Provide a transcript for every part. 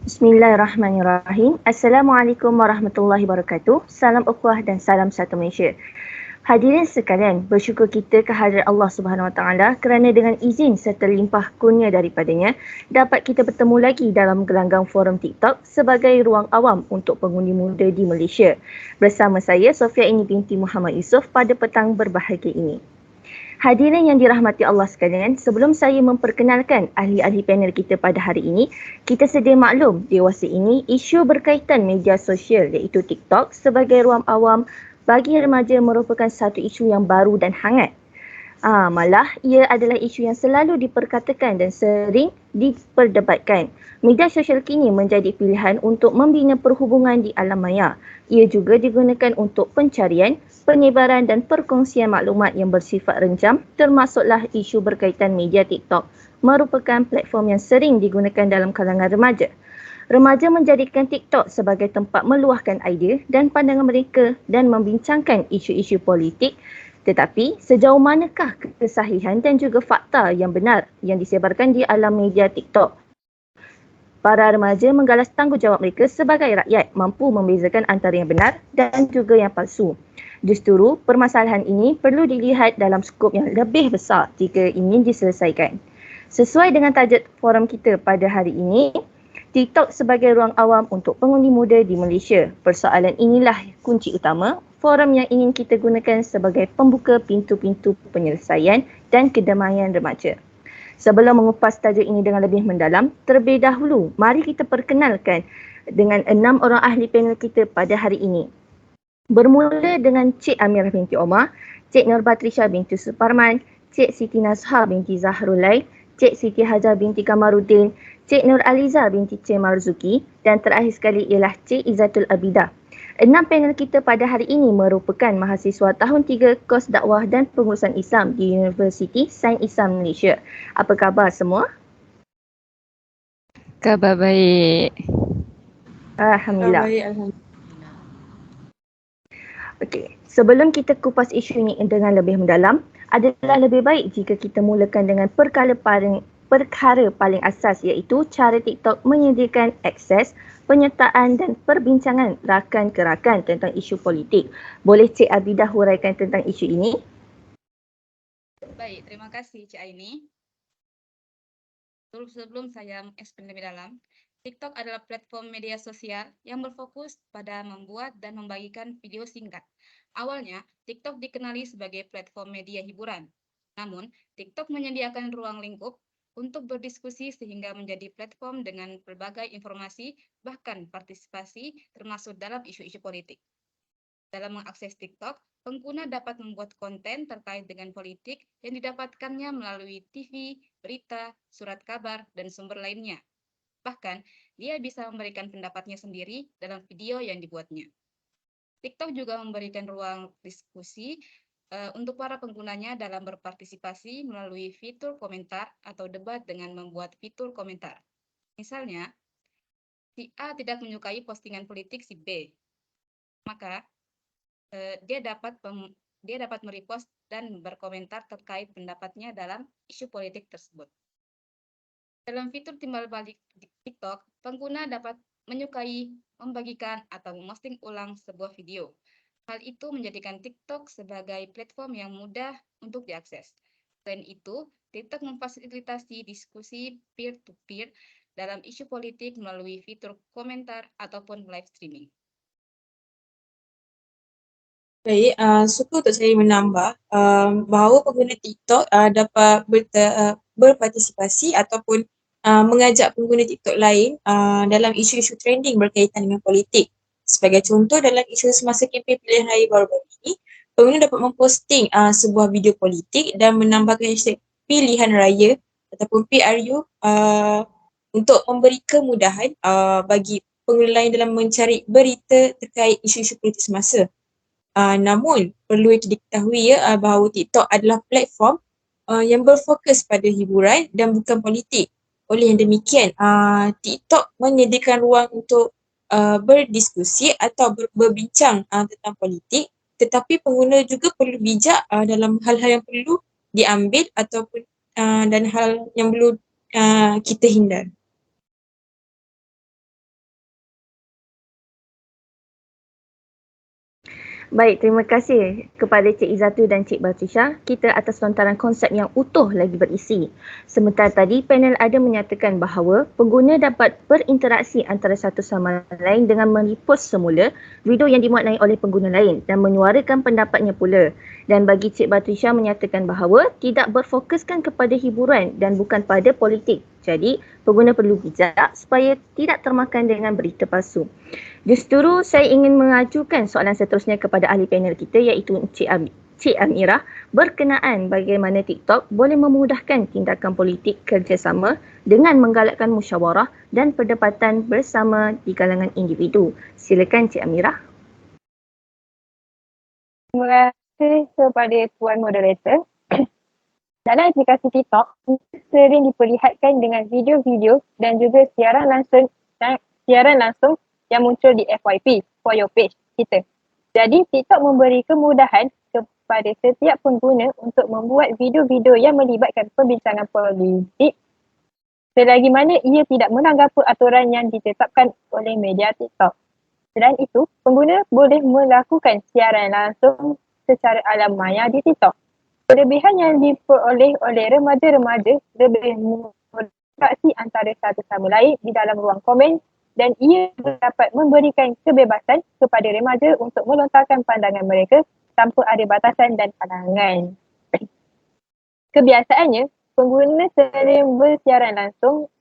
Bismillahirrahmanirrahim. Assalamualaikum warahmatullahi wabarakatuh. Salam ukhuwah dan salam satu Malaysia. Hadirin sekalian, bersyukur kita kehadrat Allah Subhanahu Wa Taala kerana dengan izin serta limpah kurnia daripadanya, dapat kita bertemu lagi dalam gelanggang forum TikTok sebagai ruang awam untuk pengundi muda di Malaysia. Bersama saya, Sofia Ini binti Muhammad Yusof pada petang berbahagia ini. Hadirin yang dirahmati Allah sekalian, sebelum saya memperkenalkan ahli-ahli panel kita pada hari ini, kita sedia maklum dewasa ini isu berkaitan media sosial iaitu TikTok sebagai ruang awam bagi remaja merupakan satu isu yang baru dan hangat. Malah ia adalah isu yang selalu diperkatakan dan sering diperdebatkan. Media sosial kini menjadi pilihan untuk membina perhubungan di alam maya. Ia juga digunakan untuk pencarian, penyebaran dan perkongsian maklumat yang bersifat renjam, termasuklah isu berkaitan media TikTok merupakan platform yang sering digunakan dalam kalangan remaja. Remaja menjadikan TikTok sebagai tempat meluahkan idea dan pandangan mereka dan membincangkan isu-isu politik. Tetapi sejauh manakah kesahihan dan juga fakta yang benar yang disebarkan di alam media TikTok? Para remaja menggalas tanggungjawab mereka sebagai rakyat mampu membezakan antara yang benar dan juga yang palsu. Justru permasalahan ini perlu dilihat dalam skop yang lebih besar jika ingin diselesaikan. Sesuai dengan tajuk forum kita pada hari ini, TikTok sebagai ruang awam untuk pengundi muda di Malaysia. Persoalan inilah kunci utama forum yang ingin kita gunakan sebagai pembuka pintu-pintu penyelesaian dan kedamaian remaja. Sebelum mengupas tajuk ini dengan lebih mendalam, terlebih dahulu mari kita perkenalkan dengan 6 orang ahli panel kita pada hari ini. Bermula dengan Cik Amirah binti Omar, Cik Nurbatrisha binti Suparman, Cik Siti Nazha binti Zahrulai, Cik Siti Hajar binti Kamaruddin, Cik Nur Aliza binti Cik Marzuki dan terakhir sekali ialah Cik Izzatul Abidah. 6 panel kita pada hari ini merupakan mahasiswa tahun 3 kos dakwah dan pengurusan Islam di Universiti Sains Islam Malaysia. Apa khabar semua? Khabar baik. Alhamdulillah. Baik, Alhamdulillah. Okey, sebelum kita kupas isu ini dengan lebih mendalam, adalah lebih baik jika kita mulakan dengan perkara paling asas iaitu cara TikTok menyediakan akses, penyertaan dan perbincangan rakan ke rakan tentang isu politik. Boleh Cik Abidah huraikan tentang isu ini? Baik, terima kasih Cik Aini. Sebelum saya mengeksplain lebih dalam, TikTok adalah platform media sosial yang berfokus pada membuat dan membagikan video singkat. Awalnya, TikTok dikenali sebagai platform media hiburan. Namun, TikTok menyediakan ruang lingkup untuk berdiskusi sehingga menjadi platform dengan berbagai informasi, bahkan partisipasi termasuk dalam isu-isu politik. Dalam mengakses TikTok, pengguna dapat membuat konten terkait dengan politik yang didapatkannya melalui TV, berita, surat kabar, dan sumber lainnya. Bahkan, dia bisa memberikan pendapatnya sendiri dalam video yang dibuatnya. TikTok juga memberikan ruang diskusi untuk para penggunanya dalam berpartisipasi melalui fitur komentar atau debat dengan membuat fitur komentar. Misalnya, si A tidak menyukai postingan politik si B, maka dia dapat merepost dan berkomentar terkait pendapatnya dalam isu politik tersebut. Dalam fitur timbal balik di TikTok, pengguna dapat menyukai, membagikan, atau memposting ulang sebuah video. Hal itu menjadikan TikTok sebagai platform yang mudah untuk diakses. Selain itu, TikTok memfasilitasi diskusi peer-to-peer dalam isu politik melalui fitur komentar ataupun live streaming. Baik, suka untuk saya menambah bahawa pengguna TikTok dapat berpartisipasi ataupun mengajak pengguna TikTok lain dalam isu-isu trending berkaitan dengan politik. Sebagai contoh, dalam isu semasa kempen pilihan raya baru-baru ini, pengguna dapat memposting sebuah video politik dan menambahkan hashtag pilihan raya ataupun PRU untuk memberi kemudahan bagi pengguna lain dalam mencari berita terkait isu-isu politik semasa. Namun perlu diketahui bahawa TikTok adalah platform yang berfokus pada hiburan dan bukan politik. Oleh yang demikian, TikTok menyediakan ruang untuk berdiskusi atau berbincang tentang politik, tetapi pengguna juga perlu bijak dalam hal-hal yang perlu diambil ataupun dan hal yang perlu kita hindar. Baik, terima kasih kepada Cik Izatu dan Cik Batrisha. Kita atas lontaran konsep yang utuh lagi berisi. Sementara tadi, panel ada menyatakan bahawa pengguna dapat berinteraksi antara satu sama lain dengan merepost semula video yang dimuat naik oleh pengguna lain dan menyuarakan pendapatnya pula. Dan bagi Cik Batrisha menyatakan bahawa tidak berfokuskan kepada hiburan dan bukan pada politik. Jadi, pengguna perlu bijak supaya tidak termakan dengan berita palsu. Justru saya ingin mengajukan soalan seterusnya kepada ahli panel kita iaitu Cik Amirah berkenaan bagaimana TikTok boleh memudahkan tindakan politik kerjasama dengan menggalakkan musyawarah dan perdebatan bersama di kalangan individu. Silakan Cik Amirah. Terima kasih kepada Tuan Moderator. Dalam aplikasi TikTok, sering diperlihatkan dengan video-video dan juga siaran langsung yang muncul di FYP, For Your Page kita. Jadi TikTok memberi kemudahan kepada setiap pengguna untuk membuat video-video yang melibatkan perbincangan politik selagi mana ia tidak melanggar peraturan yang ditetapkan oleh media TikTok. Selain itu, pengguna boleh melakukan siaran langsung secara alam maya di TikTok. Kelebihan yang diperoleh oleh remaja-remaja lebih berinteraksi antara satu sama lain di dalam ruang komen dan ia dapat memberikan kebebasan kepada remaja untuk melontarkan pandangan mereka tanpa ada batasan dan halangan. Kebiasaannya, pengguna sering bersiaran langsung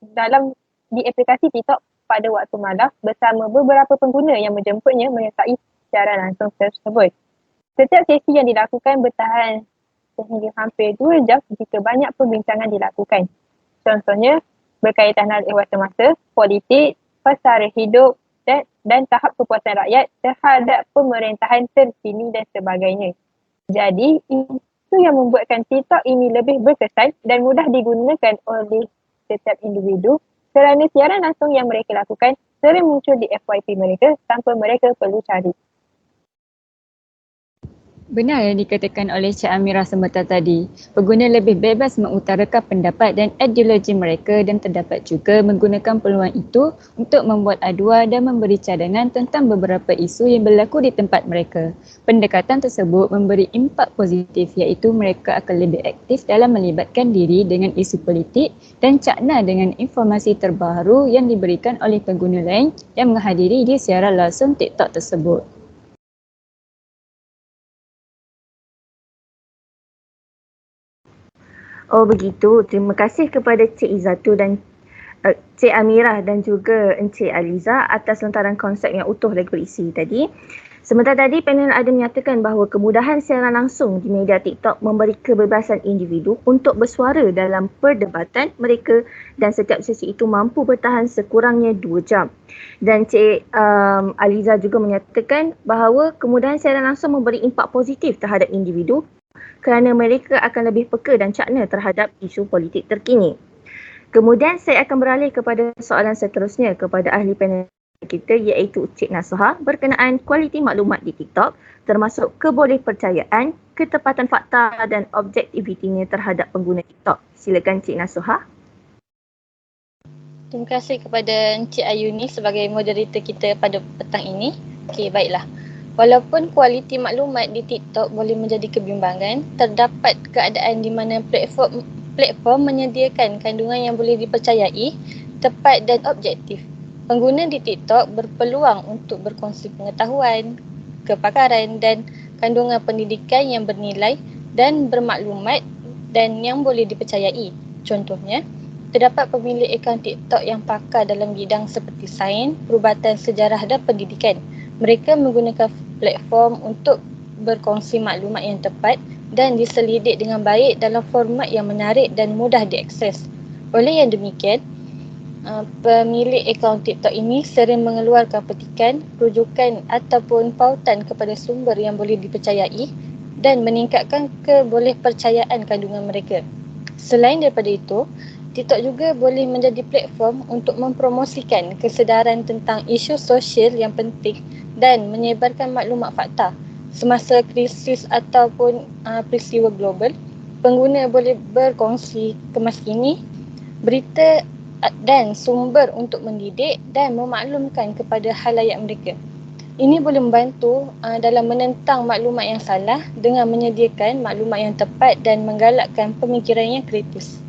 di aplikasi TikTok pada waktu malam bersama beberapa pengguna yang menjemputnya menyertai siaran langsung tersebut. Setiap sesi yang dilakukan bertahan sehingga hampir 2 jam jika banyak perbincangan dilakukan. Contohnya, berkaitan hal ehwal semasa, politik, pasal hidup dan tahap kepuasan rakyat terhadap pemerintahan terkini dan sebagainya. Jadi, itu yang membuatkan TikTok ini lebih berkesan dan mudah digunakan oleh setiap individu kerana siaran langsung yang mereka lakukan sering muncul di FYP mereka tanpa mereka perlu cari. Benar yang dikatakan oleh Cik Amirah sebentar tadi. Pengguna lebih bebas mengutarakan pendapat dan ideologi mereka dan terdapat juga menggunakan peluang itu untuk membuat aduan dan memberi cadangan tentang beberapa isu yang berlaku di tempat mereka. Pendekatan tersebut memberi impak positif iaitu mereka akan lebih aktif dalam melibatkan diri dengan isu politik dan cakna dengan informasi terbaru yang diberikan oleh pengguna lain yang menghadiri di siaran langsung TikTok tersebut. Oh begitu, terima kasih kepada Cik Izatu dan Cik Amirah dan juga Encik Aliza atas lontaran konsep yang utuh lagi berisi tadi. Sementara tadi panel ada menyatakan bahawa kemudahan siaran langsung di media TikTok memberi kebebasan individu untuk bersuara dalam perdebatan mereka dan setiap sesi itu mampu bertahan sekurangnya 2 jam. Dan Cik Aliza juga menyatakan bahawa kemudahan siaran langsung memberi impak positif terhadap individu kerana mereka akan lebih peka dan cakna terhadap isu politik terkini. Kemudian saya akan beralih kepada soalan seterusnya kepada ahli panel kita iaitu Cik Nasuha berkenaan kualiti maklumat di TikTok termasuk kebolehpercayaan, ketepatan fakta dan objektivitinya terhadap pengguna TikTok. Silakan Cik Nasuha. Terima kasih kepada Encik Ayuni sebagai moderator kita pada petang ini. Okey, baiklah. Walaupun kualiti maklumat di TikTok boleh menjadi kebimbangan, terdapat keadaan di mana platform menyediakan kandungan yang boleh dipercayai, tepat dan objektif. Pengguna di TikTok berpeluang untuk berkongsi pengetahuan, kepakaran dan kandungan pendidikan yang bernilai dan bermaklumat dan yang boleh dipercayai. Contohnya, terdapat pemilik akaun TikTok yang pakar dalam bidang seperti sains, perubatan, sejarah dan pendidikan. Mereka menggunakan platform untuk berkongsi maklumat yang tepat dan diselidik dengan baik dalam format yang menarik dan mudah diakses. Oleh yang demikian, pemilik akaun TikTok ini sering mengeluarkan petikan, rujukan ataupun pautan kepada sumber yang boleh dipercayai dan meningkatkan kebolehpercayaan kandungan mereka. Selain daripada itu, TikTok juga boleh menjadi platform untuk mempromosikan kesedaran tentang isu sosial yang penting dan menyebarkan maklumat fakta. Semasa krisis ataupun peristiwa global, pengguna boleh berkongsi kemaskini, berita dan sumber untuk mendidik dan memaklumkan kepada halayak mereka. Ini boleh membantu dalam menentang maklumat yang salah dengan menyediakan maklumat yang tepat dan menggalakkan pemikiran yang kritis.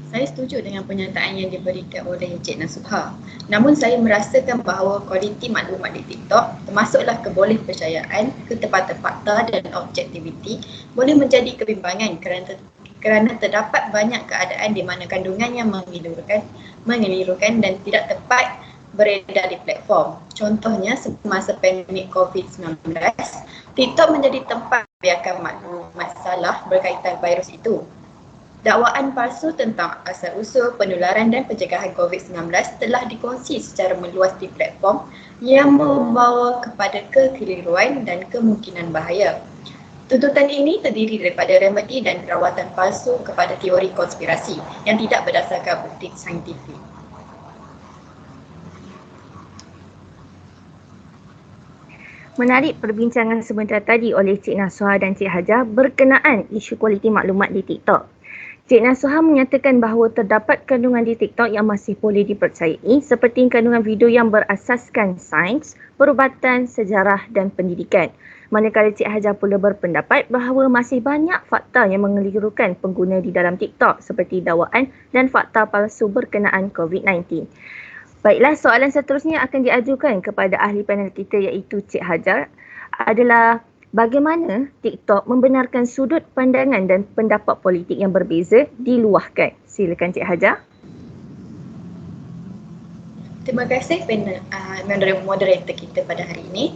Saya setuju dengan pernyataan yang diberikan oleh Encik Nasuha. Namun saya merasakan bahawa kualiti maklumat di TikTok, termasuklah kebolehpercayaan, ketepatan fakta dan objektiviti boleh menjadi kebimbangan kerana terdapat banyak keadaan di mana kandungannya mengelirukan dan tidak tepat beredar di platform. Contohnya semasa pandemik COVID-19, TikTok menjadi tempat biarkan maklumat salah berkaitan virus itu. Dakwaan palsu tentang asal-usul penularan dan pencegahan COVID-19 telah dikongsi secara meluas di platform yang membawa kepada kekeliruan dan kemungkinan bahaya. Tuntutan ini terdiri daripada remedi dan rawatan palsu kepada teori konspirasi yang tidak berdasarkan bukti saintifik. Menarik perbincangan sebentar tadi oleh Cik Nasuha dan Cik Hajar berkenaan isu kualiti maklumat di TikTok. Cik Nasuha menyatakan bahawa terdapat kandungan di TikTok yang masih boleh dipercayai seperti kandungan video yang berasaskan sains, perubatan, sejarah dan pendidikan. Manakala Cik Hajar pula berpendapat bahawa masih banyak fakta yang mengelirukan pengguna di dalam TikTok seperti dakwaan dan fakta palsu berkenaan COVID-19. Baiklah, soalan seterusnya akan diajukan kepada ahli panel kita iaitu Cik Hajar adalah bagaimana TikTok membenarkan sudut pandangan dan pendapat politik yang berbeza diluahkan. Silakan Cik Hajar. Terima kasih moderator kita pada hari ini.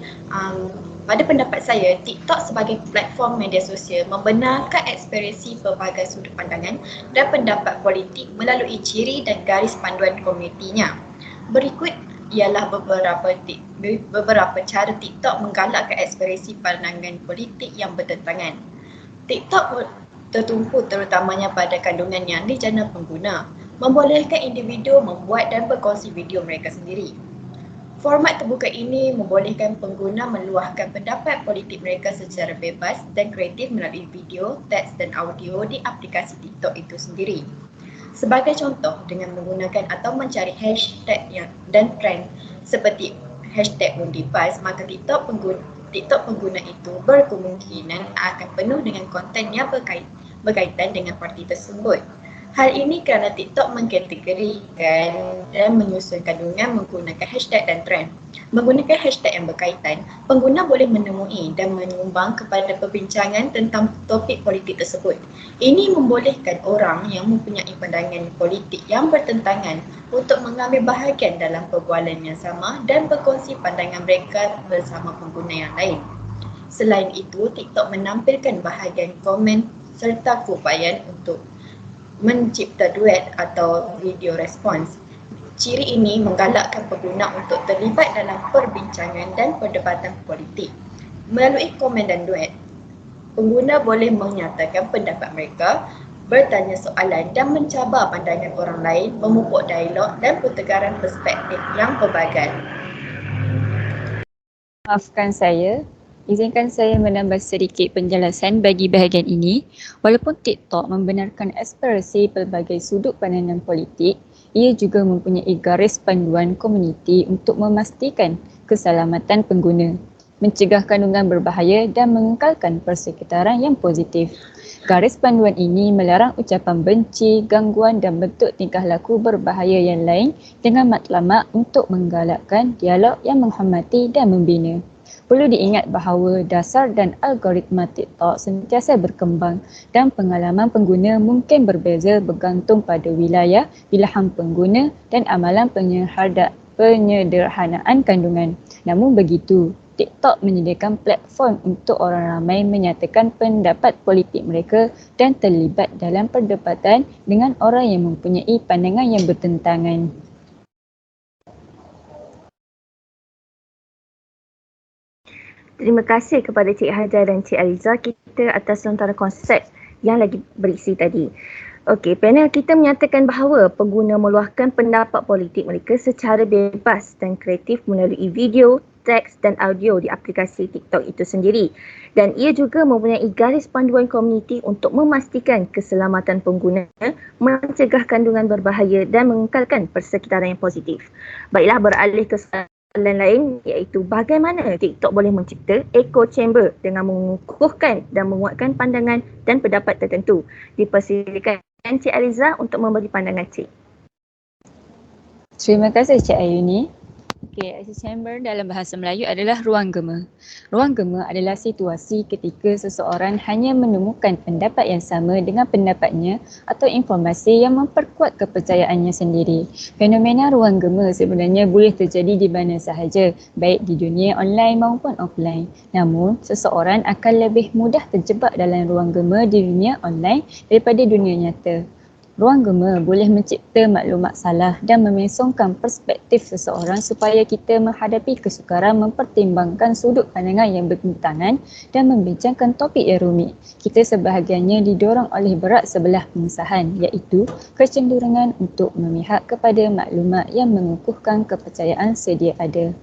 Pada pendapat saya, TikTok sebagai platform media sosial membenarkan ekspresi pelbagai sudut pandangan dan pendapat politik melalui ciri dan garis panduan komunitinya. Berikut ialah beberapa cara TikTok menggalakkan ekspresi pandangan politik yang bertentangan. TikTok tertumpu terutamanya pada kandungan yang dijana pengguna, membolehkan individu membuat dan berkongsi video mereka sendiri. Format terbuka ini membolehkan pengguna meluahkan pendapat politik mereka secara bebas dan kreatif melalui video, teks dan audio di aplikasi TikTok itu sendiri. Sebagai contoh, dengan menggunakan atau mencari hashtag dan trend seperti hashtag #UndiPAS, maka TikTok pengguna itu berkemungkinan akan penuh dengan konten yang berkaitan dengan parti tersebut. Hal ini kerana TikTok mengkategorikan dan menyusun kandungan menggunakan hashtag dan trend. Menggunakan hashtag yang berkaitan, pengguna boleh menemui dan menyumbang kepada perbincangan tentang topik politik tersebut. Ini membolehkan orang yang mempunyai pandangan politik yang bertentangan untuk mengambil bahagian dalam perbualan yang sama dan berkongsi pandangan mereka bersama pengguna yang lain. Selain itu, TikTok menampilkan bahagian komen serta keupayaan untuk mencipta duet atau video respons. Ciri ini menggalakkan pengguna untuk terlibat dalam perbincangan dan perdebatan politik. Melalui komen dan duet, pengguna boleh menyatakan pendapat mereka, bertanya soalan dan mencabar pandangan orang lain, memupuk dialog dan pertukaran perspektif yang pelbagai. Maafkan saya, izinkan saya menambah sedikit penjelasan bagi bahagian ini. Walaupun TikTok membenarkan ekspresi pelbagai sudut pandangan politik, ia juga mempunyai garis panduan komuniti untuk memastikan keselamatan pengguna, mencegah kandungan berbahaya dan mengekalkan persekitaran yang positif. Garis panduan ini melarang ucapan benci, gangguan dan bentuk tingkah laku berbahaya yang lain dengan matlamat untuk menggalakkan dialog yang menghormati dan membina. Perlu diingat bahawa dasar dan algoritma TikTok sentiasa berkembang dan pengalaman pengguna mungkin berbeza bergantung pada wilayah, pilihan pengguna dan amalan penyederhanaan kandungan. Namun begitu, TikTok menyediakan platform untuk orang ramai menyatakan pendapat politik mereka dan terlibat dalam perdebatan dengan orang yang mempunyai pandangan yang bertentangan. Terima kasih kepada Cik Hajar dan Cik Aliza kita atas lontaran konsep yang lagi berisi tadi. Okey, panel kita menyatakan bahawa pengguna meluahkan pendapat politik mereka secara bebas dan kreatif melalui video, teks dan audio di aplikasi TikTok itu sendiri. Dan ia juga mempunyai garis panduan komuniti untuk memastikan keselamatan pengguna, mencegah kandungan berbahaya dan mengekalkan persekitaran yang positif. Baiklah, beralih ke soalan lain, iaitu bagaimana TikTok boleh mencipta echo chamber dengan mengukuhkan dan menguatkan pandangan dan pendapat tertentu. Dipersilakan Cik Ariza untuk memberi pandangan Cik. Terima kasih Cik Ayuni. Okey, echo chamber dalam bahasa Melayu adalah ruang gema. Ruang gema adalah situasi ketika seseorang hanya menemukan pendapat yang sama dengan pendapatnya atau informasi yang memperkuat kepercayaannya sendiri. Fenomena ruang gema sebenarnya boleh terjadi di mana sahaja, baik di dunia online maupun offline. Namun, seseorang akan lebih mudah terjebak dalam ruang gema di dunia online daripada dunia nyata. Ruang gema boleh mencipta maklumat salah dan memesongkan perspektif seseorang supaya kita menghadapi kesukaran mempertimbangkan sudut pandangan yang bertentangan dan membincangkan topik yang rumit. Kita sebahagiannya didorong oleh berat sebelah pengesahan, iaitu kecenderungan untuk memihak kepada maklumat yang mengukuhkan kepercayaan sedia ada.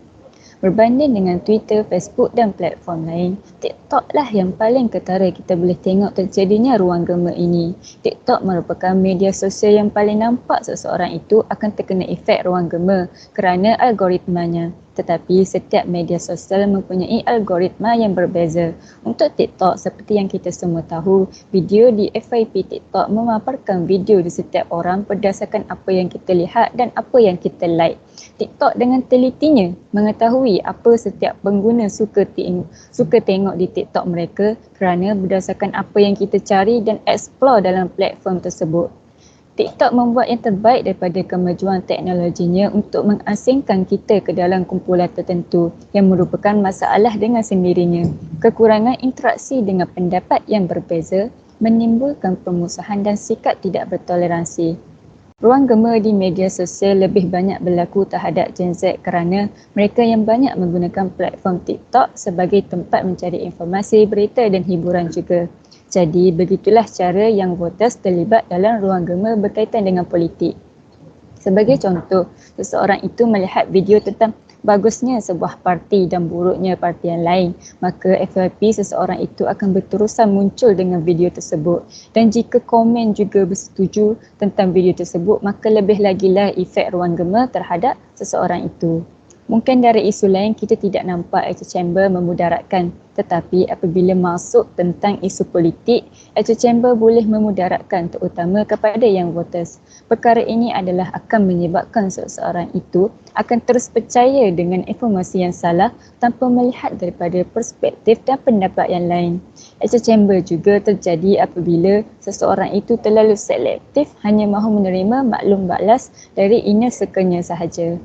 Berbanding dengan Twitter, Facebook dan platform lain, TikTok lah yang paling ketara kita boleh tengok terjadinya ruang gema ini. TikTok merupakan media sosial yang paling nampak seseorang itu akan terkena efek ruang gema kerana algoritmanya. Tetapi setiap media sosial mempunyai algoritma yang berbeza. Untuk TikTok, seperti yang kita semua tahu, video di FYP TikTok memaparkan video di setiap orang berdasarkan apa yang kita lihat dan apa yang kita like. TikTok dengan telitinya mengetahui apa setiap pengguna suka tengok di TikTok mereka kerana berdasarkan apa yang kita cari dan explore dalam platform tersebut. TikTok membuat yang terbaik daripada kemajuan teknologinya untuk mengasingkan kita ke dalam kumpulan tertentu yang merupakan masalah dengan sendirinya. Kekurangan interaksi dengan pendapat yang berbeza menimbulkan permusuhan dan sikap tidak bertoleransi. Ruang gema di media sosial lebih banyak berlaku terhadap Gen Z kerana mereka yang banyak menggunakan platform TikTok sebagai tempat mencari informasi, berita dan hiburan juga. Jadi begitulah cara yang voters terlibat dalam ruang gema berkaitan dengan politik. Sebagai contoh, seseorang itu melihat video tentang bagusnya sebuah parti dan buruknya parti yang lain, maka FYP seseorang itu akan berterusan muncul dengan video tersebut. Dan jika komen juga bersetuju tentang video tersebut, maka lebih lagilah efek ruang gema terhadap seseorang itu. Mungkin dari isu lain kita tidak nampak echo chamber memudaratkan, tetapi apabila masuk tentang isu politik, echo chamber boleh memudaratkan terutama kepada yang voters. Perkara ini adalah akan menyebabkan seseorang itu akan terus percaya dengan informasi yang salah tanpa melihat daripada perspektif dan pendapat yang lain. Echo chamber juga terjadi apabila seseorang itu terlalu selektif hanya mahu menerima maklum balas dari inner circle-nya sahaja.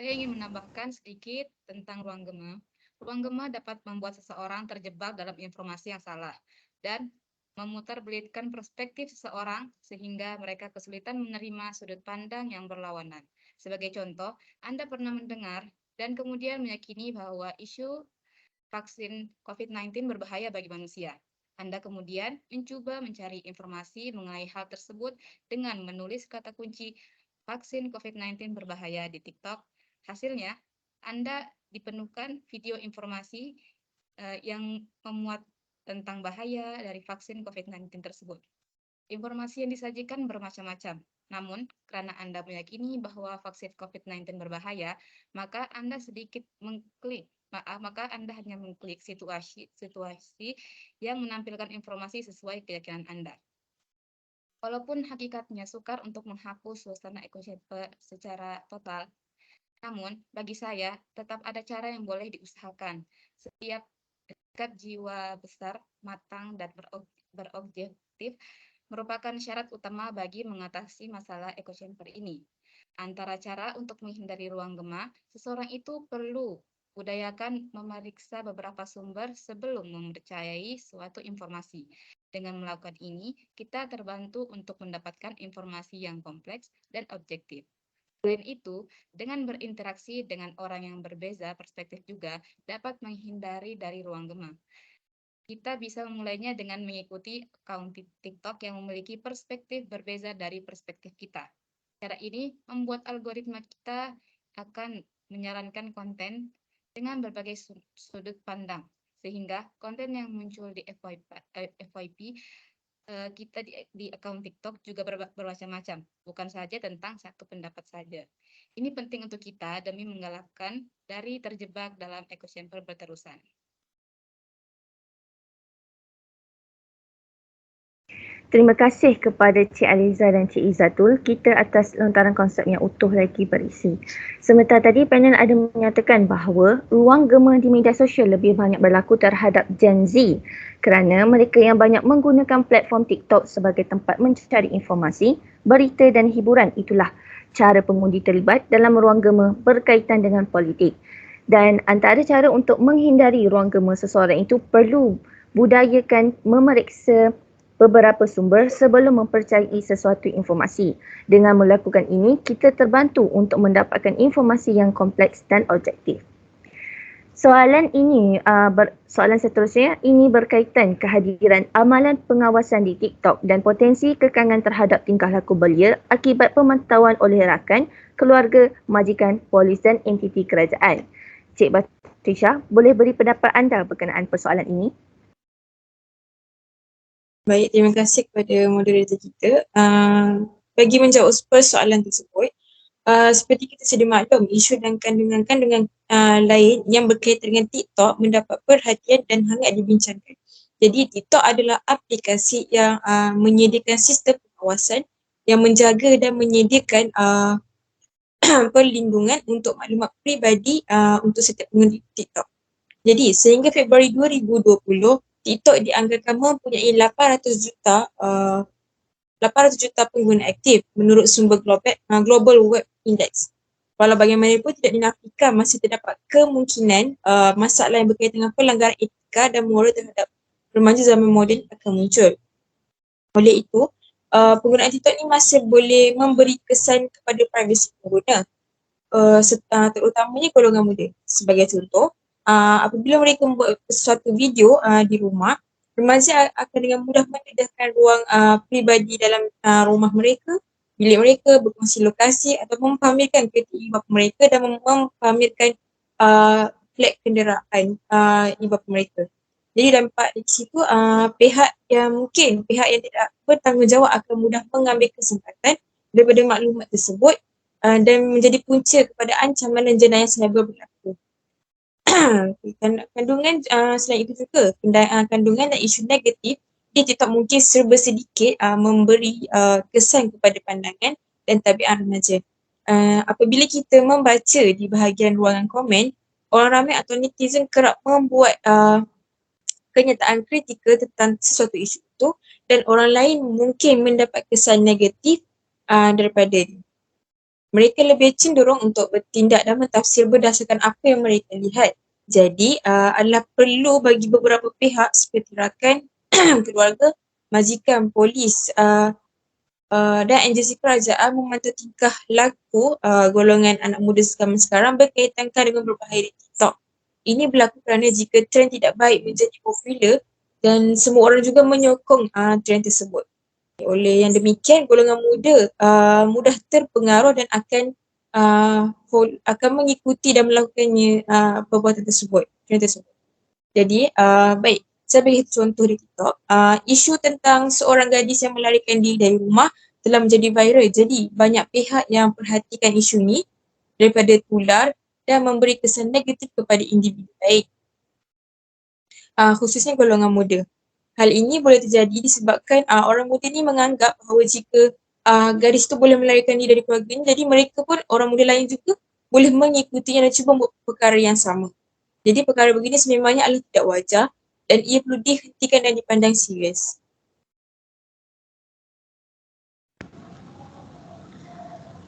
Saya ingin menambahkan sedikit tentang ruang gema. Ruang gema dapat membuat seseorang terjebak dalam informasi yang salah dan memutarbelitkan perspektif seseorang sehingga mereka kesulitan menerima sudut pandang yang berlawanan. Sebagai contoh, Anda pernah mendengar dan kemudian meyakini bahwa isu vaksin COVID-19 berbahaya bagi manusia. Anda kemudian mencoba mencari informasi mengenai hal tersebut dengan menulis kata kunci vaksin COVID-19 berbahaya di TikTok. Hasilnya, Anda dipenuhkan video informasi yang memuat tentang bahaya dari vaksin COVID-19 tersebut. Informasi yang disajikan bermacam-macam. Namun, karena Anda meyakini bahwa vaksin COVID-19 berbahaya, maka Anda hanya mengklik situasi yang menampilkan informasi sesuai keyakinan Anda. Walaupun hakikatnya sukar untuk menghapus suasana echo chamber secara total, namun, bagi saya, tetap ada cara yang boleh diusahakan. Setiap sikap jiwa besar, matang, dan berobjektif merupakan syarat utama bagi mengatasi masalah echo chamber ini. Antara cara untuk menghindari ruang gema, seseorang itu perlu budayakan memeriksa beberapa sumber sebelum mempercayai suatu informasi. Dengan melakukan ini, kita terbantu untuk mendapatkan informasi yang kompleks dan objektif. Selain itu, dengan berinteraksi dengan orang yang berbeza perspektif juga dapat menghindari dari ruang gema. Kita bisa memulainya dengan mengikuti akun TikTok yang memiliki perspektif berbeza dari perspektif kita. Cara ini membuat algoritma kita akan menyarankan konten dengan berbagai sudut pandang, sehingga konten yang muncul di FYP kita di akun TikTok juga bermacam-macam, bukan saja tentang satu pendapat saja. Ini penting untuk kita demi menggalakkan dari terjebak dalam echo chamber berterusan. Terima kasih kepada Cik Aliza dan Cik Izzatul kita atas lontaran konsep yang utuh lagi berisi. Sementara tadi panel ada menyatakan bahawa ruang gema di media sosial lebih banyak berlaku terhadap Gen Z kerana mereka yang banyak menggunakan platform TikTok sebagai tempat mencari informasi, berita dan hiburan. Itulah cara pengundi terlibat dalam ruang gema berkaitan dengan politik. Dan antara cara untuk menghindari ruang gema seseorang itu perlu budayakan memeriksa beberapa sumber sebelum mempercayai sesuatu informasi. Dengan melakukan ini, kita terbantu untuk mendapatkan informasi yang kompleks dan objektif. Soalan seterusnya, ini berkaitan kehadiran amalan pengawasan di TikTok dan potensi kekangan terhadap tingkah laku belia akibat pemantauan oleh rakan, keluarga, majikan, polis dan entiti kerajaan. Cik Batrisha, boleh beri pendapat anda berkenaan persoalan ini? Baik, terima kasih kepada moderator kita. Bagi menjawab persoalan tersebut, seperti kita sedia maklum, isu dan kandungan-kandungan lain yang berkaitan dengan TikTok mendapat perhatian dan hangat dibincangkan. Jadi TikTok adalah aplikasi yang menyediakan sistem pengawasan yang menjaga dan menyediakan perlindungan untuk maklumat peribadi untuk setiap pengguna TikTok. Jadi sehingga Februari 2020, TikTok dianggarkan mempunyai 800 juta pengguna aktif menurut sumber Global Web Index. Walau bagaimanapun tidak dinafikan masih terdapat kemungkinan masalah yang berkaitan dengan pelanggaran etika dan moral terhadap remaja zaman moden akan muncul. Oleh itu, penggunaan TikTok ini masih boleh memberi kesan kepada privasi pengguna, terutamanya golongan muda. Sebagai contoh, apabila mereka membuat sesuatu video di rumah, remaja akan dengan mudah mendedahkan ruang peribadi dalam rumah mereka, bilik mereka, berkongsi lokasi atau mempamerkan kereta e-bapa mereka dan mempamerkan flag kenderaan e-bapa mereka. Jadi dampak di situ pihak yang tidak bertanggungjawab akan mudah mengambil kesempatan daripada maklumat tersebut dan menjadi punca kepada ancaman dan jenayah cyber berlaku. Kandungan selain itu juga, kandungan dan isu negatif di TikTok mungkin serba sedikit memberi kesan kepada pandangan dan tabiat remaja. Apabila kita membaca di bahagian ruangan komen, orang ramai atau netizen kerap membuat kenyataan kritikal tentang sesuatu isu itu dan orang lain mungkin mendapat kesan negatif daripada dia. Mereka lebih cenderung untuk bertindak dan mentafsir berdasarkan apa yang mereka lihat. Jadi adalah perlu bagi beberapa pihak seperti rakan, keluarga, majikan, polis dan agensi kerajaan memantau tingkah laku golongan anak muda sekarang berkaitan dengan berbahaya di TikTok. Ini berlaku kerana jika trend tidak baik menjadi popular dan semua orang juga menyokong trend tersebut. Oleh yang demikian, golongan muda mudah terpengaruh dan akan mengikuti dan melakukannya perbuatan tersebut, trend tersebut. Jadi, baik, saya bagi contoh di TikTok. Isu tentang seorang gadis yang melarikan diri dari rumah telah menjadi viral. Jadi, banyak pihak yang perhatikan isu ini daripada tular dan memberi kesan negatif kepada individu baik, khususnya golongan muda. Hal ini boleh terjadi disebabkan orang muda ni menganggap bahawa jika gadis tu boleh melarikan diri dari keluarganya, jadi mereka pun, orang muda lain juga boleh mengikutinya dan cuba buat perkara yang sama. Jadi perkara begini sememangnya adalah tidak wajar dan ia perlu dihentikan dan dipandang serius.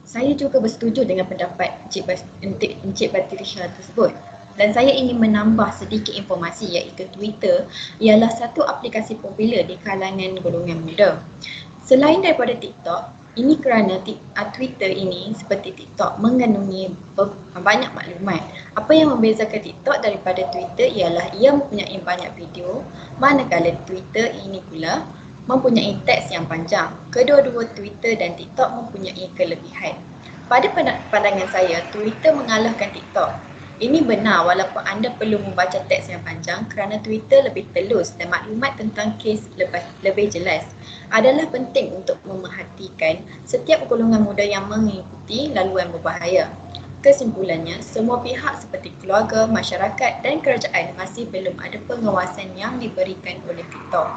Saya juga bersetuju dengan pendapat Encik Batrisha tersebut. Dan saya ingin menambah sedikit informasi iaitu Twitter ialah satu aplikasi popular di kalangan golongan muda. Selain daripada TikTok, ini kerana Twitter ini seperti TikTok mengandungi banyak maklumat. Apa yang membezakan TikTok daripada Twitter ialah ia mempunyai banyak video, manakala Twitter ini pula mempunyai teks yang panjang. Kedua-dua Twitter dan TikTok mempunyai kelebihan. Pada pandangan saya, Twitter mengalahkan TikTok. Ini benar walaupun anda perlu membaca teks yang panjang kerana Twitter lebih telus dan maklumat tentang kes lebih jelas. Adalah penting untuk memerhatikan setiap golongan muda yang mengikuti laluan berbahaya. Kesimpulannya, semua pihak seperti keluarga, masyarakat dan kerajaan masih belum ada pengawasan yang diberikan oleh TikTok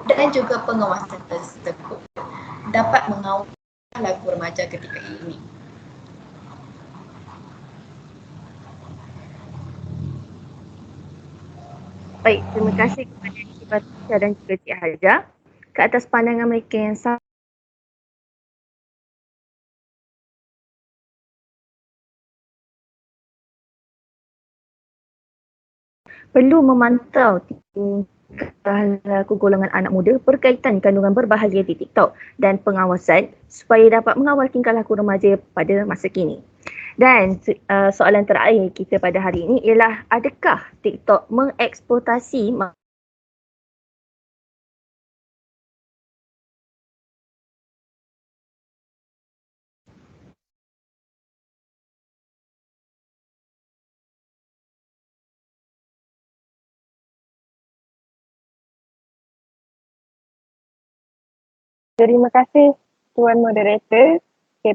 dan juga pengawasan tersebut dapat mengawal laku remaja ketika ini. Baik, terima kasih kepada Cik Fatisha dan juga Cik Haja ke atas pandangan mereka yang sangat perlu memantau laku golongan anak muda berkaitan kandungan berbahaya di TikTok dan pengawasan supaya dapat mengawal tingkah laku remaja pada masa kini. Dan soalan terakhir kita pada hari ini ialah adakah TikTok mengeksploitasi Terima kasih Tuan Moderator.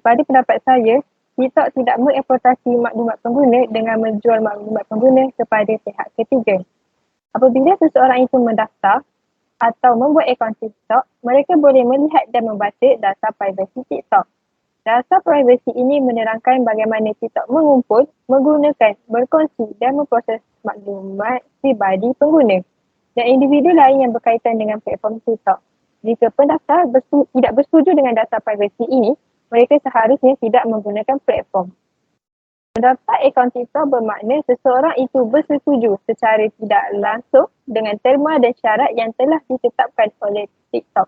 Pada pendapat saya, TikTok tidak mengeksploitasi maklumat pengguna dengan menjual maklumat pengguna kepada pihak ketiga. Apabila seseorang itu mendaftar atau membuat akaun TikTok, mereka boleh melihat dan membaca data privasi TikTok. Data privasi ini menerangkan bagaimana TikTok mengumpul, menggunakan, berkongsi dan memproses maklumat pribadi pengguna dan individu lain yang berkaitan dengan platform TikTok. Jika pendaftar tidak bersetuju dengan data privasi ini, mereka seharusnya tidak menggunakan platform. Mendaftar akaun TikTok bermakna seseorang itu bersetuju secara tidak langsung dengan terma dan syarat yang telah ditetapkan oleh TikTok.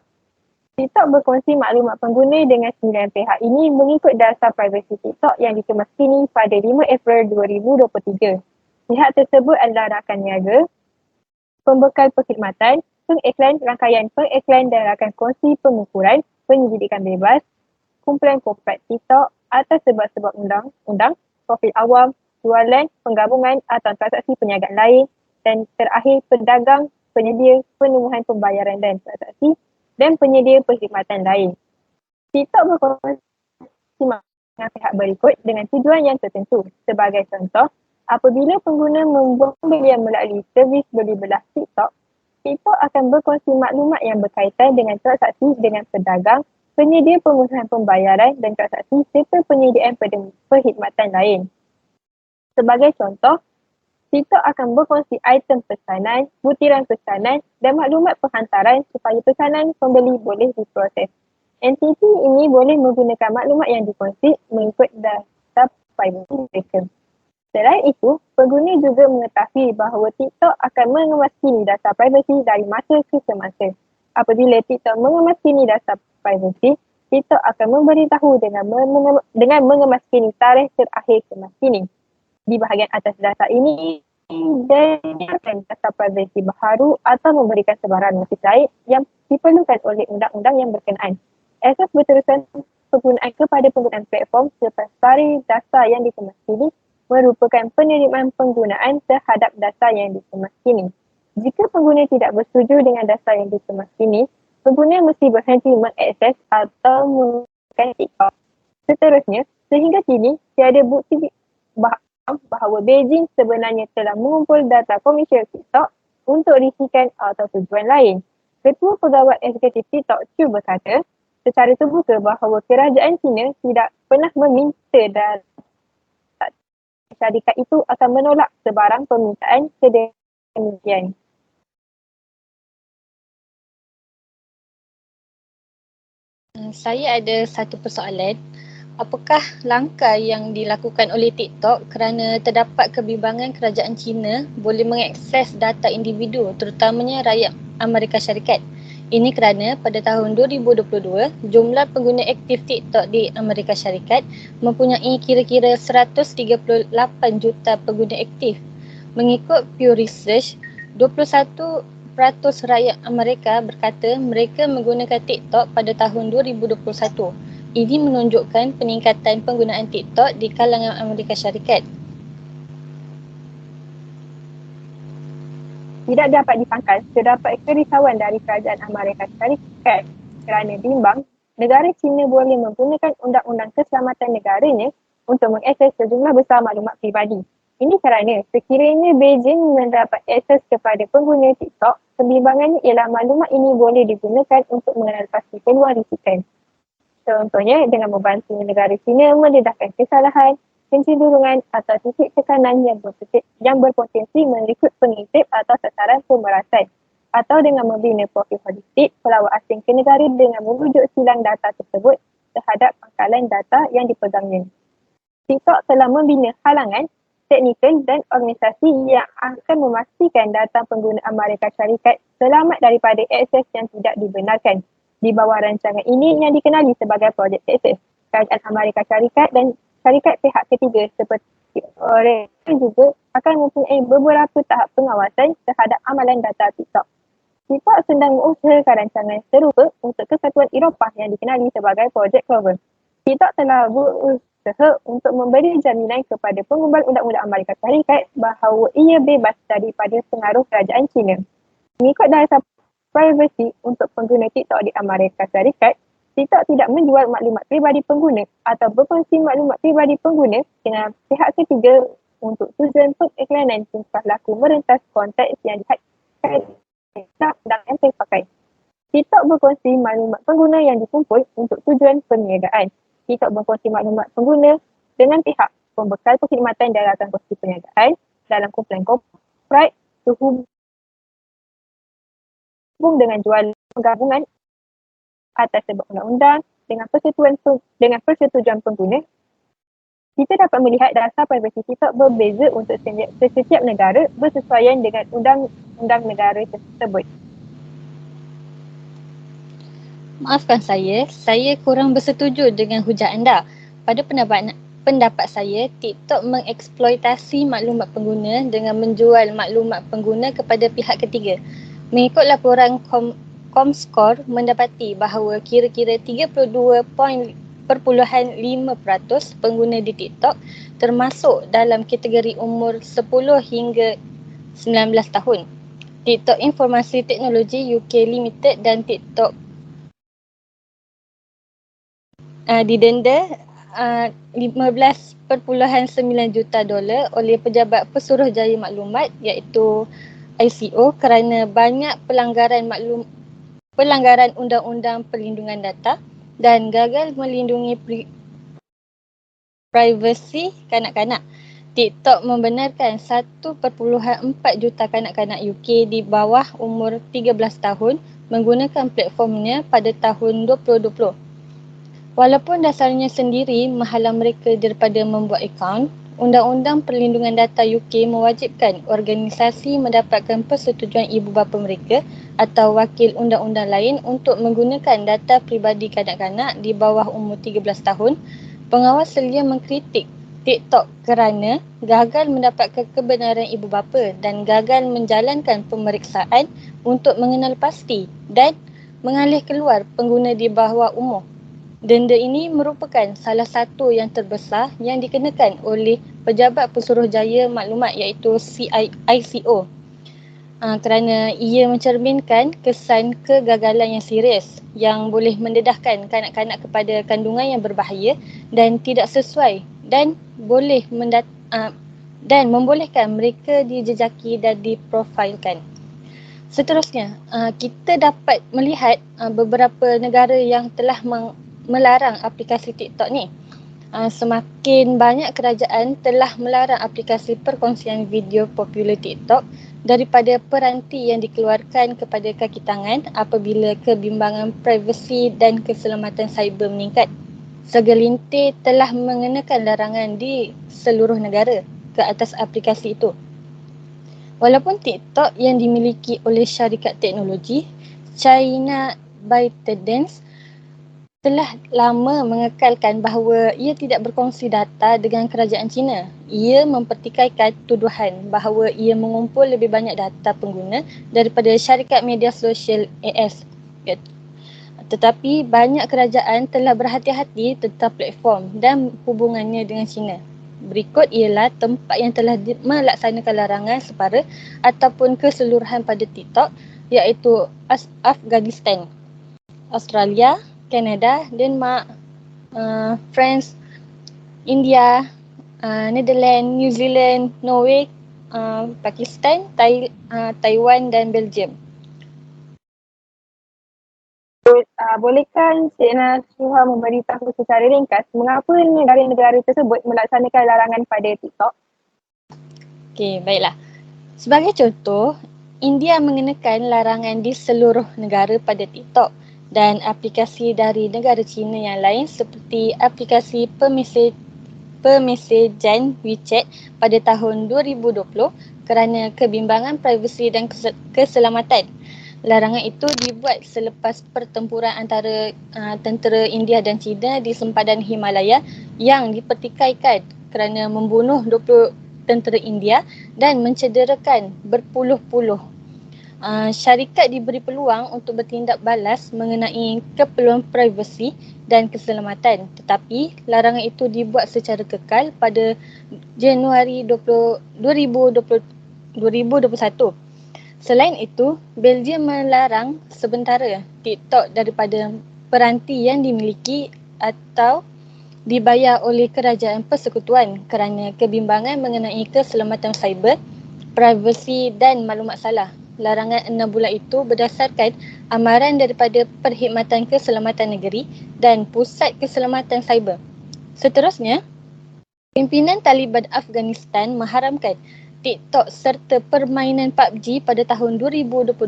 TikTok berkongsi maklumat pengguna dengan 9 pihak ini mengikut data privasi TikTok yang dikemaskini pada 5 April 2023. Pihak tersebut adalah rakan niaga, pembekal perkhidmatan, pengiklan, rangkaian pengiklan dan rakan kongsi pengukuran, penyelidikan bebas, kumpulan korporat TikTok atas sebab-sebab undang-undang, profil awam, jualan, penggabungan atau transaksi perniagaan lain dan terakhir pedagang, penyedia, penemuan pembayaran dan transaksi dan penyedia perkhidmatan lain. TikTok berkongsi dengan pihak berikut dengan tujuan yang tertentu. Sebagai contoh, apabila pengguna membuat pembelian melalui servis beli belah TikTok, TikTok akan berkongsi maklumat yang berkaitan dengan transaksi dengan pedagang, penyedia pengurusan pembayaran dan transaksi serta penyediaan perkhidmatan lain. Sebagai contoh, TikTok akan berkongsi item pesanan, butiran pesanan dan maklumat penghantaran supaya pesanan pembeli boleh diproses. Entiti ini boleh menggunakan maklumat yang dikongsi mengikut data privasi mereka. Selain itu, pengguna juga mengetahui bahawa TikTok akan mengemaskini data privasi dari masa ke semasa. Apabila TikTok mengemaskini data privasi, TikTok akan memberitahu dengan mengemaskini tarikh terakhir kemaskini. Di bahagian atas data ini, dan data privasi baharu atau memberikan sebarang notis lain yang diperlukan oleh undang-undang yang berkenaan. Asas berterusan penggunaan kepada penggunaan platform selepas tarikh data yang dikemaskini merupakan penerimaan penggunaan terhadap data yang dikemaskini. Jika pengguna tidak bersetuju dengan data yang dikemaskini, pengguna mesti berhenti mengakses atau menggunakan TikTok. Seterusnya, sehingga kini tiada bukti bahawa Beijing sebenarnya telah mengumpul data komersial TikTok untuk risikan atau tujuan lain. Ketua Pegawai Eksekutif TikTok Chu berkata secara terbuka bahawa kerajaan China tidak pernah meminta dan syarikat itu akan menolak sebarang permintaan sedemikian. Saya ada satu persoalan. Apakah langkah yang dilakukan oleh TikTok kerana terdapat kebimbangan kerajaan China boleh mengakses data individu terutamanya rakyat Amerika Syarikat? Ini kerana pada tahun 2022, jumlah pengguna aktif TikTok di Amerika Syarikat mempunyai kira-kira 138 juta pengguna aktif. Mengikut Pew Research, 21% rakyat Amerika berkata mereka menggunakan TikTok pada tahun 2021. Ini menunjukkan peningkatan penggunaan TikTok di kalangan Amerika Syarikat. Tidak dapat disangkal terdapat kerisauan dari kerajaan Amerika Syarikat kerana bimbang negara China boleh menggunakan undang-undang keselamatan negaranya untuk mengakses sejumlah besar maklumat pribadi. Ini kerana sekiranya Beijing mendapat akses kepada pengguna TikTok, kebimbangannya ialah maklumat ini boleh digunakan untuk mengenal pasti peluang risikan. Contohnya dengan membantu negara China mendedahkan kesalahan, kecenderungan atau titik tekanan yang berpotensi merekrut pengintip atau sasaran pemerasan, atau dengan membina profil holistik pelawak asing ke negara dengan merujuk silang data tersebut terhadap pangkalan data yang dipegangnya. TikTok telah membina halangan teknikal dan organisasi yang akan memastikan data pengguna Amerika Syarikat selamat daripada akses yang tidak dibenarkan. Di bawah rancangan ini yang dikenali sebagai Projek Access, kerajaan Amerika Syarikat dan syarikat pihak ketiga seperti Oregon juga akan mempunyai beberapa tahap pengawasan terhadap amalan data TikTok. TikTok sedang mengusahakan rancangan serupa untuk kesatuan Eropah yang dikenali sebagai Projek Clover. TikTok telah berusaha untuk memberi jaminan kepada pengumbal undang-undang Amerika Syarikat bahawa ia bebas daripada pengaruh kerajaan China. Mengikut dasar privacy untuk pengguna TikTok di Amerika Syarikat, TikTok tidak menjual maklumat pribadi pengguna atau berkongsi maklumat pribadi pengguna dengan pihak ketiga untuk tujuan pengiklanan tingkah laku merentas konteks yang dihadkan dan yang terpakai. TikTok berkongsi maklumat pengguna yang dikumpul untuk tujuan perniagaan. TikTok berkongsi maklumat pengguna dengan pihak pembekal perkhidmatan daratan kongsi perniagaan dalam kumpulan korporat sehubung dengan jual penggabungan atas sebab undang-undang dengan persetujuan pengguna. Kita dapat melihat dasar privasi TikTok berbeza untuk setiap negara bersesuaian dengan undang-undang negara tersebut. Maafkan saya kurang bersetuju dengan hujah anda. Pada pendapat saya, TikTok mengeksploitasi maklumat pengguna dengan menjual maklumat pengguna kepada pihak ketiga. Mengikut laporan Comscore mendapati bahawa kira-kira 32.5% pengguna di TikTok termasuk dalam kategori umur 10 hingga 19 tahun. TikTok Informasi Teknologi UK Limited dan TikTok didenda $15.9 juta oleh Pejabat Pesuruhjaya Maklumat iaitu ICO kerana banyak pelanggaran Undang-Undang Perlindungan Data dan gagal melindungi privasi kanak-kanak. TikTok membenarkan 1.4 juta kanak-kanak UK di bawah umur 13 tahun menggunakan platformnya pada tahun 2020. Walaupun dasarnya sendiri menghalang mereka daripada membuat akaun, Undang-Undang Perlindungan Data UK mewajibkan organisasi mendapatkan persetujuan ibu bapa mereka atau wakil undang-undang lain untuk menggunakan data peribadi kanak-kanak di bawah umur 13 tahun. Pengawas selia mengkritik TikTok kerana gagal mendapatkan kebenaran ibu bapa dan gagal menjalankan pemeriksaan untuk mengenal pasti dan mengalih keluar pengguna di bawah umur. Denda ini merupakan salah satu yang terbesar yang dikenakan oleh Pejabat Pesuruhjaya Maklumat iaitu ICO kerana ia mencerminkan kesan kegagalan yang serius yang boleh mendedahkan kanak-kanak kepada kandungan yang berbahaya dan tidak sesuai dan membolehkan mereka dijejaki dan diprofilkan. Seterusnya, kita dapat melihat beberapa negara yang telah melarang aplikasi TikTok ni. Semakin banyak kerajaan telah melarang aplikasi perkongsian video popular TikTok daripada peranti yang dikeluarkan kepada kaki tangan apabila kebimbangan privasi dan keselamatan cyber meningkat. Segelintir telah mengenakan larangan di seluruh negara ke atas aplikasi itu. Walaupun TikTok yang dimiliki oleh syarikat teknologi China ByteDance telah lama mengekalkan bahawa ia tidak berkongsi data dengan kerajaan China. Ia mempertikaikan tuduhan bahawa ia mengumpul lebih banyak data pengguna daripada syarikat media sosial AS. Tetapi banyak kerajaan telah berhati-hati tentang platform dan hubungannya dengan China. Berikut ialah tempat yang telah melaksanakan larangan separa ataupun keseluruhan pada TikTok, iaitu Afghanistan, Australia, Kanada, Denmark, France, India, Netherlands, New Zealand, Norway, Pakistan, Taiwan dan Belgium. Bolehkah Encik Nasuha memberitahu secara ringkas mengapa negara-negara tersebut melaksanakan larangan pada TikTok? Okey, baiklah. Sebagai contoh, India mengenakan larangan di seluruh negara pada TikTok dan aplikasi dari negara China yang lain seperti aplikasi pemesejan WeChat pada tahun 2020 kerana kebimbangan privasi dan keselamatan. Larangan itu dibuat selepas pertempuran antara tentera India dan China di sempadan Himalaya yang dipertikaikan kerana membunuh 20 tentera India dan mencederakan berpuluh-puluh. Syarikat diberi peluang untuk bertindak balas mengenai keperluan privasi dan keselamatan, tetapi larangan itu dibuat secara kekal pada Januari 2021. Selain itu, Belgium melarang sementara TikTok daripada peranti yang dimiliki atau dibayar oleh kerajaan persekutuan kerana kebimbangan mengenai keselamatan cyber, privasi dan maklumat salah. Larangan 6 bulan itu berdasarkan amaran daripada Perkhidmatan Keselamatan Negeri dan Pusat Keselamatan Cyber. Seterusnya, pimpinan Taliban Afghanistan mengharamkan TikTok serta permainan PUBG pada tahun 2022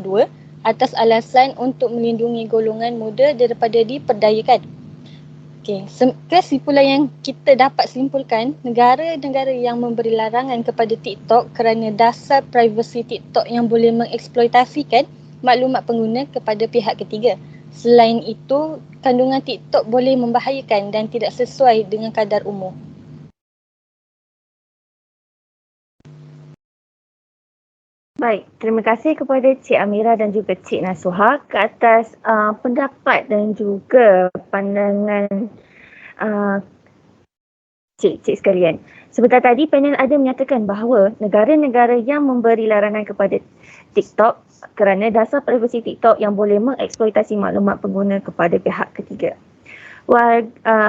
atas alasan untuk melindungi golongan muda daripada diperdayakan. Kesimpulan yang kita dapat simpulkan, negara-negara yang memberi larangan kepada TikTok kerana dasar privasi TikTok yang boleh mengeksploitasikan maklumat pengguna kepada pihak ketiga. Selain itu, kandungan TikTok boleh membahayakan dan tidak sesuai dengan kadar umur. Baik, terima kasih kepada Cik Amira dan juga Cik Nasuha ke atas pendapat dan juga pandangan cik-cik sekalian. Sebentar tadi panel ada menyatakan bahawa negara-negara yang memberi larangan kepada TikTok kerana dasar privasi TikTok yang boleh mengeksploitasi maklumat pengguna kepada pihak ketiga.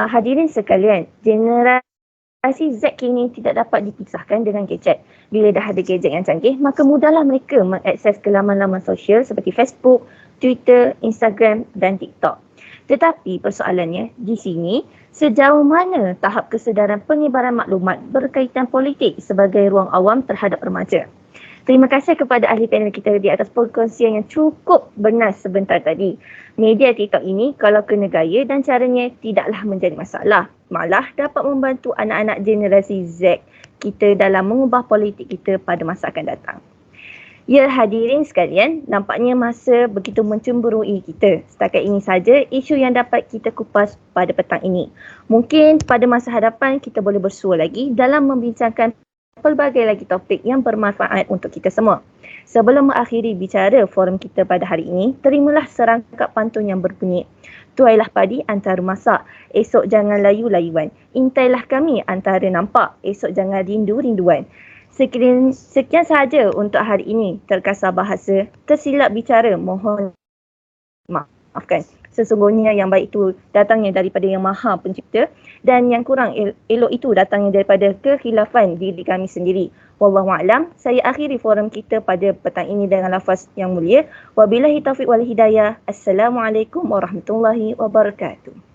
Hadirin sekalian, generasi Z kini tidak dapat dipisahkan dengan gadget. Bila dah ada gadget yang canggih, maka mudahlah mereka mengakses ke laman-laman sosial seperti Facebook, Twitter, Instagram dan TikTok. Tetapi persoalannya di sini, sejauh mana tahap kesedaran penyebaran maklumat berkaitan politik sebagai ruang awam terhadap remaja. Terima kasih kepada ahli panel kita di atas perkongsian yang cukup benar sebentar tadi. Media TikTok ini kalau kena gaya dan caranya tidaklah menjadi masalah. Malah dapat membantu anak-anak generasi Z kita dalam mengubah politik kita pada masa akan datang. Ya hadirin sekalian, nampaknya masa begitu mencemburui kita. Setakat ini saja isu yang dapat kita kupas pada petang ini. Mungkin pada masa hadapan kita boleh bersua lagi dalam membincangkan pelbagai lagi topik yang bermanfaat untuk kita semua. Sebelum mengakhiri bicara forum kita pada hari ini, terimalah serangkap pantun yang berbunyi, tuailah padi antara masak, esok jangan layu-layuan. Intailah kami antara nampak, esok jangan rindu-rinduan. Sekian sahaja untuk hari ini. Terkasar bahasa, tersilap bicara, mohon maafkan. Sesungguhnya yang baik itu datangnya daripada Yang Maha Pencipta dan yang kurang elok itu datangnya daripada kekhilafan diri kami sendiri. Wallahualam, saya akhiri forum kita pada petang ini dengan lafaz yang mulia. Wabillahi taufiq wal hidayah. Assalamualaikum warahmatullahi wabarakatuh.